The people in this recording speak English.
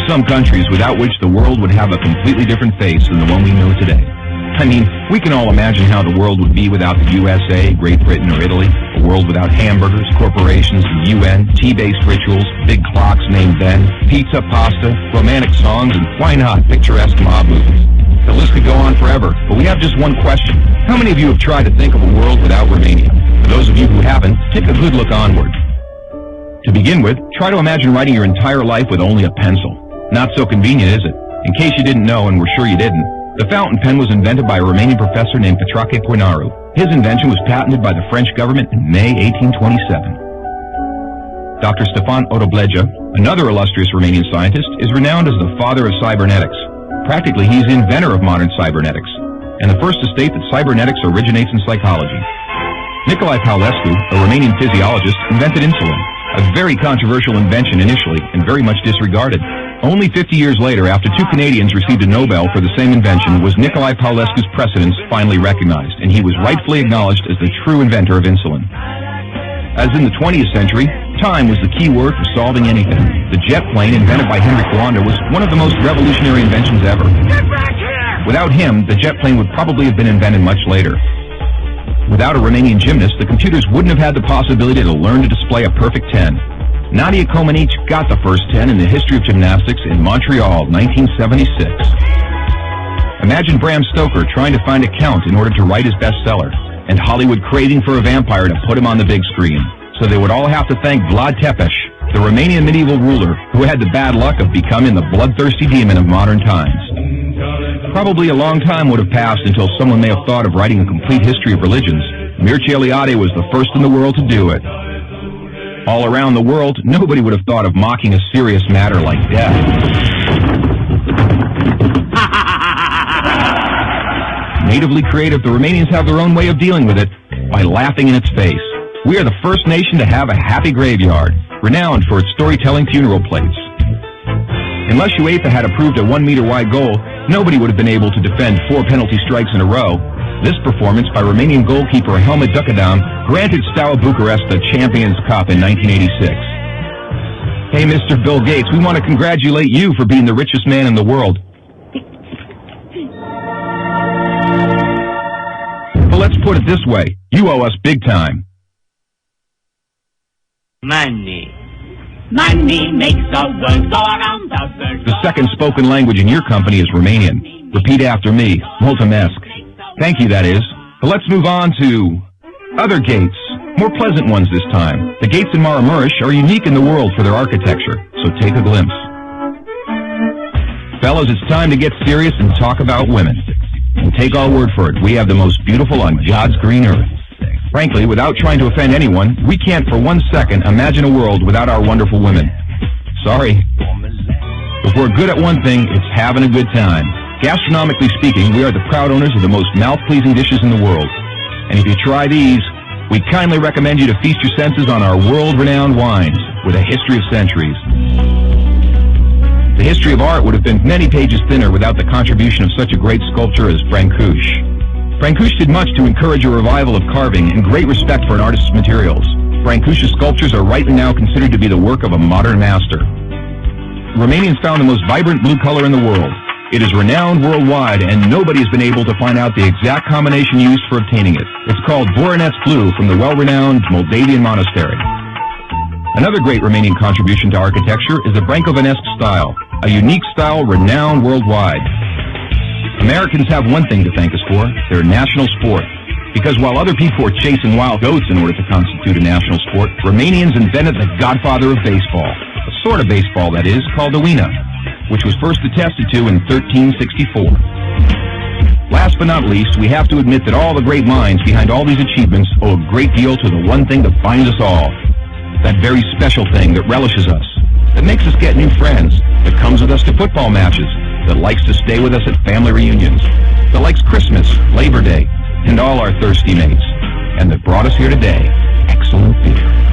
some countries without which the world would have a completely different face than the one we know today. I mean, we can all imagine how the world would be without the USA, Great Britain, or Italy. A world without hamburgers, corporations, the UN, tea-based rituals, big clocks named Ben, pizza, pasta, romantic songs, and why not picturesque mob movies. The list could go on forever, but we have just one question. How many of you have tried to think of a world without Romania? For those of you who haven't, take a good look onward. To begin with, try to imagine writing your entire life with only a pencil. Not so convenient, is it? In case you didn't know, and we're sure you didn't, the fountain pen was invented by a Romanian professor named Petrache Poenaru. His invention was patented by the French government in May 1827. Dr. Stefan Odobleja, another illustrious Romanian scientist, is renowned as the father of cybernetics. Practically, he's the inventor of modern cybernetics, and the first to state that cybernetics originates in psychology. Nicolae Paulescu, a Romanian physiologist, invented insulin, a very controversial invention initially and very much disregarded. Only 50 years later, after two Canadians received a Nobel for the same invention, was Nicolae Paulescu's precedence finally recognized, and he was rightfully acknowledged as the true inventor of insulin. As in the 20th century, time was the key word for solving anything. The jet plane, invented by Henry Coanda, was one of the most revolutionary inventions ever. Get back here! Without him, the jet plane would probably have been invented much later. Without a Romanian gymnast, the computers wouldn't have had the possibility to learn to display a perfect 10. Nadia Comaneci got the first 10 in the history of gymnastics in Montreal, 1976. Imagine Bram Stoker trying to find a count in order to write his bestseller, and Hollywood craving for a vampire to put him on the big screen. So they would all have to thank Vlad Tepes, the Romanian medieval ruler who had the bad luck of becoming the bloodthirsty demon of modern times. Probably a long time would have passed until someone may have thought of writing a complete history of religions. Mircea Eliade was the first in the world to do it. All around the world, nobody would have thought of mocking a serious matter like death. Natively creative, the Romanians have their own way of dealing with it by laughing in its face. We are the first nation to have a happy graveyard, renowned for its storytelling funeral plates. Unless UEFA had approved a 1-meter-wide goal, nobody would have been able to defend 4 penalty strikes in a row. This performance by Romanian goalkeeper Helmut Ducadam granted Steaua Bucharest the Champions Cup in 1986. Hey, Mr. Bill Gates, we want to congratulate you for being the richest man in the world. But let's put it this way, you owe us big time. Money. Money makes the world go around the world. The second spoken language in your company is Romanian. Repeat after me, mulțumesc. Thank you, that is. But let's move on to other gates, more pleasant ones this time. The gates in Maramureș are unique in the world for their architecture, so take a glimpse. Fellas, it's time to get serious and talk about women. And take our word for it, we have the most beautiful on God's green earth. Frankly, without trying to offend anyone, we can't for 1 second imagine a world without our wonderful women. Sorry. If we're good at one thing, it's having a good time. Gastronomically speaking, we are the proud owners of the most mouth-pleasing dishes in the world. And if you try these, we kindly recommend you to feast your senses on our world-renowned wines with a history of centuries. The history of art would have been many pages thinner without the contribution of such a great sculptor as Brancusi. Brancusi did much to encourage a revival of carving and great respect for an artist's materials. Brancusi's sculptures are rightly now considered to be the work of a modern master. Romanians found the most vibrant blue color in the world. It is renowned worldwide, and nobody has been able to find out the exact combination used for obtaining it. It's called Voronezh blue from the well-renowned Moldavian monastery. Another great Romanian contribution to architecture is the Brâncovenesque style, a unique style renowned worldwide. Americans have one thing to thank us for, their national sport. Because while other people were chasing wild goats in order to constitute a national sport, Romanians invented the godfather of baseball, a sort of baseball, that is, called the Wina, which was first attested to in 1364. Last but not least, we have to admit that all the great minds behind all these achievements owe a great deal to the one thing that binds us all. That very special thing that relishes us, that makes us get new friends, that comes with us to football matches, that likes to stay with us at family reunions, that likes Christmas, Labor Day, and all our thirsty mates, and that brought us here today, excellent beer.